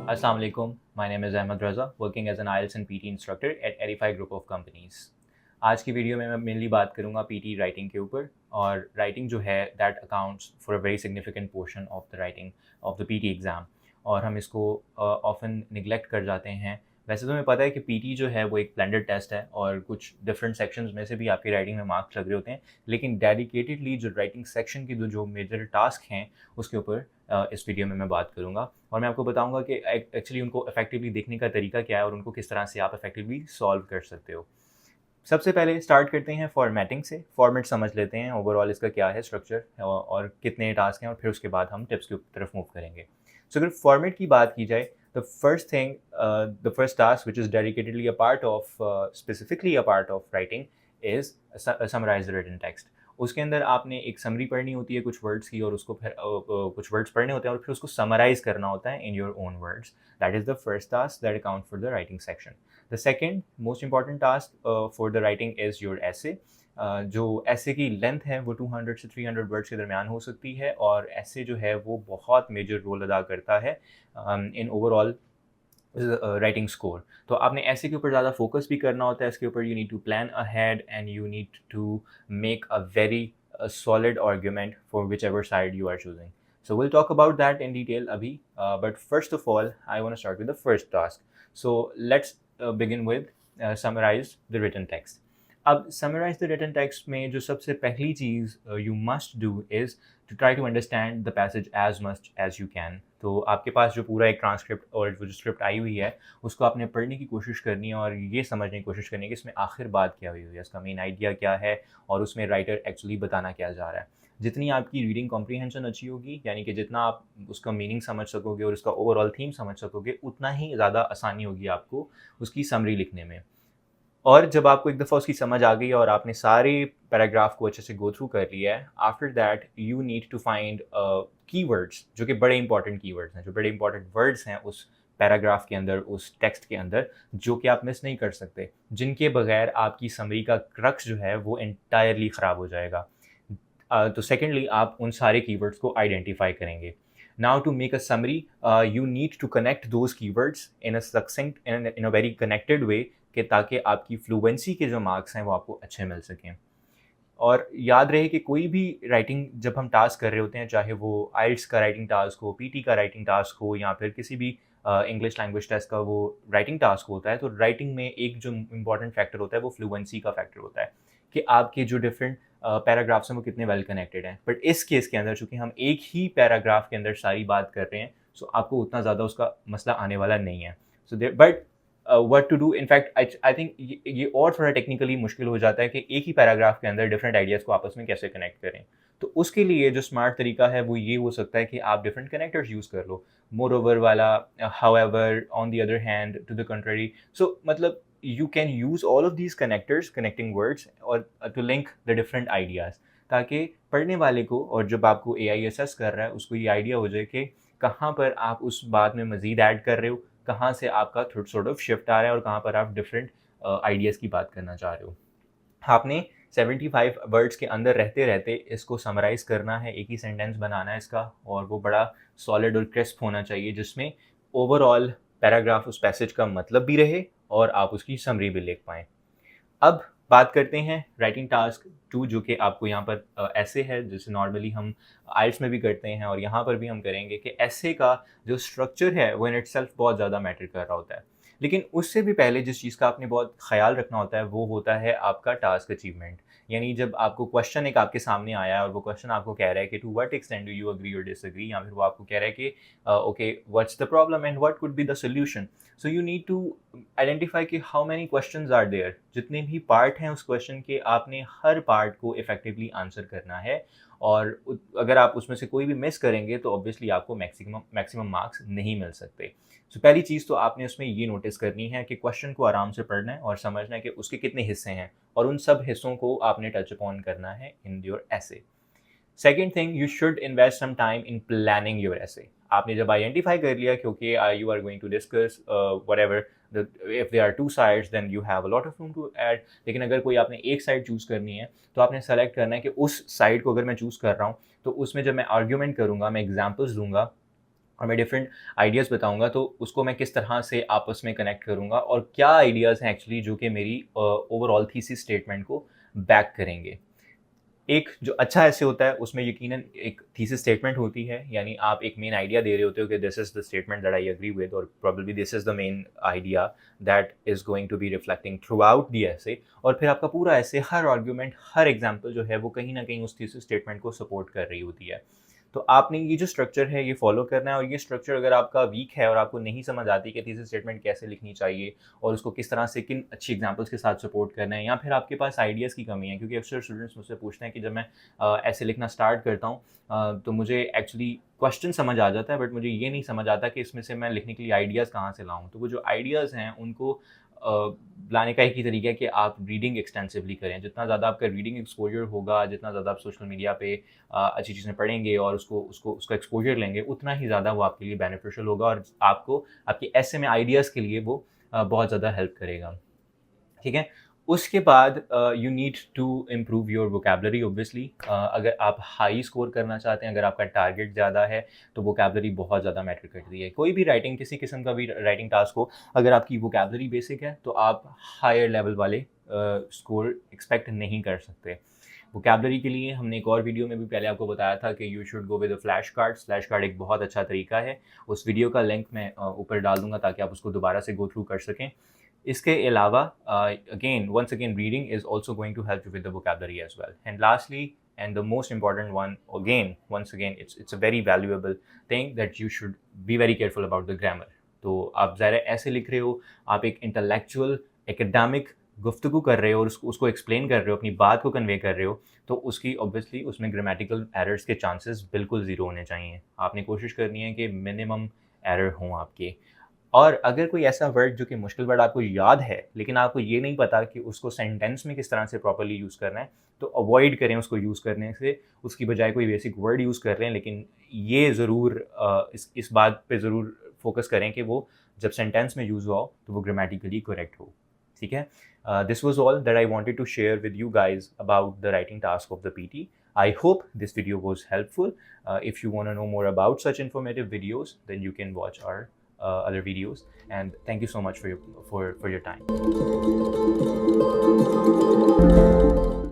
Assalamu alaikum. My name is Ahmed Raza, working as an IELTS and PT instructor at Edify Group of Companies. आज की video में मैं mainly बात करूँगा PT writing के ऊपर और राइटिंग जो है that accounts for a very significant portion of the writing of the PT exam और हम इसको ऑफन निगलेक्ट कर जाते हैं। वैसे तो हमें पता है कि पीटी जो है वो एक ब्लेंडेड टेस्ट है और कुछ डिफरेंट सेक्शंस में से भी आपकी राइटिंग में मार्क्स लग रहे होते हैं, लेकिन डेडिकेटेडली जो राइटिंग सेक्शन की जो मेजर टास्क हैं उसके ऊपर इस वीडियो में मैं बात करूँगा और मैं आपको बताऊँगा कि एक्चुअली उनको इफेक्टिवली देखने का तरीका क्या है और उनको किस तरह से आप इफेक्टिवली सॉल्व कर सकते हो। सबसे पहले स्टार्ट करते हैं फॉर्मेटिंग से। फॉर्मेट समझ लेते हैं ओवरऑल इसका क्या है स्ट्रक्चर और कितने टास्क हैं और फिर उसके बाद हम टिप्स की तरफ मूव करेंगे। सो अगर फॉर्मेट की बात की जाए, the first task which is dedicatedly a part of specifically a part of writing is summarize the written text. उसके अंदर आपने एक समरी पढ़नी होती है कुछ वर्ड्स की और उसको फिर कुछ वर्ड्स पढ़ने होते हैं और फिर उसको समराइज करना होता है in your own words. That is the first task that account for the writing section. The second most important task for the writing is your ऐसे। जो ऐसे की लेंथ है वो 200 से 300 वर्ड्स के दरमियान हो सकती है और ऐसे जो है वो बहुत मेजर रोल अदा करता है इन ओवरऑल राइटिंग स्कोर। तो आपने ऐसे के ऊपर ज़्यादा फोकस भी करना होता है। इसके ऊपर you need to plan ahead and you need to make a very solid argument for whichever side you are choosing. So we'll talk about that in detail abhi, but first of all I want to start with the first task. So let's begin with summarize the written text. अब summarise the written text में जो सबसे पहली चीज़ you must do is to try to understand the passage as much as you can. तो आपके पास जो पूरा एक ट्रांसक्रिप्ट और जो स्क्रिप्ट आई हुई है उसको आपने पढ़ने की कोशिश करनी है और ये समझने की कोशिश करनी है कि इसमें आखिर बात क्या हुई है, इसका मेन आइडिया क्या है और उसमें राइटर एक्चुअली बताना क्या जा रहा है। जितनी आपकी रीडिंग कॉम्प्रीहेंशन अच्छी होगी, यानी कि जितना आप उसका मीनिंग समझ सकोगे और उसका ओवरऑल थीम समझ सकोगे, उतना ही ज़्यादा आसानी होगी आपको उसकी समरी लिखने में। और जब आपको एक दफ़ा उसकी समझ आ गई और आपने सारे पैराग्राफ को अच्छे से गो थ्रू कर लिया है, after that you need to find keywords जो कि बड़े इंपॉर्टेंट कीवर्ड्स हैं, जो बड़े इंपॉर्टेंट वर्ड्स हैं उस पैराग्राफ के अंदर, उस टेक्स्ट के अंदर, जो कि आप मिस नहीं कर सकते, जिनके बगैर आपकी समरी का क्रक्स जो है वो एंटायरली ख़राब हो जाएगा। तो सेकेंडली आप उन सारे कीवर्ड्स को आइडेंटिफाई करेंगे। Now to make a summary you need to connect those keywords in a succinct in a very connected way कि ताकि आपकी फ्लुएंसी के जो मार्क्स हैं वो आपको अच्छे मिल सकें। और याद रहे कि कोई भी राइटिंग जब हम टास्क कर रहे होते हैं, चाहे वो आइल्ट्स का राइटिंग टास्क हो, पीटी का राइटिंग टास्क हो या फिर किसी भी इंग्लिश लैंग्वेज टेस्ट का वो राइटिंग टास्क होता है, तो राइटिंग में एक जो इम्पॉर्टेंट फैक्टर होता है वो फ्लुएंसी का फैक्टर होता है कि आपके जो डिफरेंट पैराग्राफ्स हैं वो कितने वेल कनेक्टेड हैं। बट इस केस के अंदर चूँकि हम एक ही पैराग्राफ के अंदर सारी बात कर रहे हैं, सो आपको उतना ज़्यादा उसका मसला आने वाला नहीं है। So but what to do, in fact I think ये और थोड़ा टेक्निकली मुश्किल हो जाता है कि एक ही पैराग्राफ के अंदर डिफरेंट आइडियाज़ को आपस में कैसे कनेक्ट करें। तो उसके लिए जो स्मार्ट तरीका है वो ये हो सकता है कि आप डिफरेंट कनेक्टर्स यूज़ कर लो। मोर ओवर वाला, however, on the other hand, to the contrary. So मतलब you can use all of these connectors, connecting words, और to link the different ideas, ताकि पढ़ने वाले को और जब आपको AI असेस कर रहा है उसको ये आइडिया हो जाए कि कहाँ पर आप उस बात में मज़ीद ऐड कर रहे हो, कहाँ से आपका सॉर्ट ऑफ शिफ्ट आ रहा है और कहाँ पर आप डिफरेंट आइडियाज़ की बात करना चाह रहे हो। आपने 75 वर्ड्स के अंदर रहते रहते इसको समराइज़ करना है, एक ही सेंटेंस बनाना है इसका और वो बड़ा सॉलिड और क्रिस्प होना चाहिए जिसमें ओवरऑल पैराग्राफ उस पैसेज का मतलब भी रहे और आप उसकी समरी भी लिख पाएँ। अब बात करते हैं राइटिंग टास्क 2, जो कि आपको यहाँ पर ऐसे है, जैसे नॉर्मली हम आइल्ट्स में भी करते हैं और यहाँ पर भी हम करेंगे कि ऐसे का जो स्ट्रक्चर है वो इन इटसेल्फ बहुत ज़्यादा मैटर कर रहा होता है। लेकिन उससे भी पहले जिस चीज़ का आपने बहुत ख्याल रखना होता है वो होता है आपका टास्क अचीवमेंट। यानी जब आपको क्वेश्चन एक आपके सामने आया है और वो क्वेश्चन आपको कह रहा है कि to what extent do you agree और डिसएग्री, या फिर वो आपको कह रहा है कि okay what's the problem and what could be the solution. So you need to identify कि how many questions are there, जितने भी पार्ट हैं उस क्वेश्चन के आपने हर पार्ट को इफेक्टिवली आंसर करना है। और अगर आप उसमें से कोई भी मिस करेंगे तो ऑब्वियसली आपको मैक्सिमम मार्क्स नहीं मिल सकते। सो पहली चीज़ तो आपने उसमें ये नोटिस करनी है कि क्वेश्चन को आराम से पढ़ना है और समझना है कि उसके कितने हिस्से हैं और उन सब हिस्सों को आपने टच अपॉन करना है in your essay. Second thing, you should invest some time in planning your essay. आपने जब आइडेंटिफाई कर लिया क्योंकि you are going to discuss whatever, if there are two sides then you have a lot of room to add. लेकिन अगर कोई आपने एक साइड चूज़ करनी है तो आपने सेलेक्ट करना है कि उस साइड को अगर मैं चूज़ कर रहा हूँ तो उसमें जब मैं आर्ग्यूमेंट करूँगा, मैं एग्जाम्पल्स दूंगा, और मैं डिफरेंट आइडियाज़ बताऊंगा, तो उसको मैं किस तरह से आपस में कनेक्ट करूंगा और क्या आइडियाज़ हैं एक्चुअली जो कि मेरी ओवरऑल थीसिस स्टेटमेंट को बैक करेंगे। एक जो अच्छा ऐसे होता है उसमें यकीनन एक थीसिस स्टेटमेंट होती है, यानी आप एक मेन आइडिया दे रहे होते हो कि this is the statement that I agree with, और probably this is the main idea that is going to be reflecting throughout the essay. और फिर आपका पूरा ऐसे, हर आर्ग्यूमेंट, हर एग्जाम्पल जो है वो कहीं ना कहीं उस थीसिस स्टेटमेंट को सपोर्ट कर रही होती है। तो आपने ये जो स्ट्रक्चर है ये फॉलो करना है, और ये स्ट्रक्चर अगर आपका वीक है और आपको नहीं समझ आती कि थीसिस स्टेटमेंट कैसे लिखनी चाहिए और उसको किस तरह से किन अच्छी एग्जांपल्स के साथ सपोर्ट करना है, या फिर आपके पास आइडियाज़ की कमी है, क्योंकि अक्सर स्टूडेंट्स मुझसे पूछते हैं कि जब मैं ऐसे लिखना स्टार्ट करता हूँ तो मुझे एक्चुअली क्वेश्चन समझ आ जाता है, बट मुझे ये नहीं समझ आता कि इसमें से मैं लिखने के लिए आइडियाज़ कहाँ से लाऊँ। तो वो जो आइडियाज़ हैं उनको लाने का एक ही तरीका है कि आप रीडिंग एक्सटेंसिवली करें। जितना ज़्यादा आपका रीडिंग एक्सपोजर होगा, जितना ज़्यादा आप सोशल मीडिया पे अच्छी चीज़ें पढ़ेंगे और उसका एक्सपोजर लेंगे, उतना ही ज़्यादा वो आपके लिए बेनिफिशियल होगा और आपको आपके ऐसे में आइडियाज़ के लिए वो बहुत ज़्यादा हेल्प करेगा। ठीक है? उसके बाद you need to improve your vocabulary obviously. अगर आप हाई स्कोर करना चाहते हैं, अगर आपका टारगेट ज़्यादा है, तो वोकैबुलरी बहुत ज़्यादा मैटर करती है। कोई भी राइटिंग, किसी किस्म का भी राइटिंग टास्क हो, अगर आपकी वोकैबुलरी बेसिक है तो आप हायर लेवल वाले स्कोर एक्सपेक्ट नहीं कर सकते। वोकैबुलरी के लिए हमने एक और वीडियो में भी पहले आपको बताया था कि you should go with a flash card. Flash card एक बहुत अच्छा तरीका है। उस वीडियो का लिंक मैं ऊपर डाल दूंगा ताकि आप उसको दोबारा से गो थ्रू कर सकें। इसके अलावा once again reading is also going to help you with the vocabulary as well. And lastly, and the most important one, once again it's a very valuable thing, that you should be very careful about the grammar. तो आप ज़रा ऐसे लिख रहे हो, आप एक intellectual academic गुफ्तगू कर रहे हो और उसको एक्सप्लेन कर रहे हो, अपनी बात को कन्वे कर रहे हो, तो उसकी ऑब्वियसली उसमें ग्रामेटिकल एरर्स के चांसेस बिल्कुल ज़ीरो होने चाहिए। आपने कोशिश करनी है कि मिनिमम एरर हों आपके। और अगर कोई ऐसा वर्ड जो कि मुश्किल वर्ड आपको याद है, लेकिन आपको ये नहीं पता कि उसको सेंटेंस में किस तरह से प्रॉपर्ली यूज़ करना है, तो अवॉइड करें उसको यूज़ करने से। उसकी बजाय कोई बेसिक वर्ड यूज़ कर रहे हैं, लेकिन ये ज़रूर इस बात पे ज़रूर फोकस करें कि वो जब सेंटेंस में यूज़ हुआ हो तो वो ग्रामेटिकली करेक्ट हो। ठीक है? This was all that I wanted to share with you guys about the writing task of the PT. I hope this video was helpful. If you want to know more about such informative videos, then you can watch our other videos. And thank you so much for your time.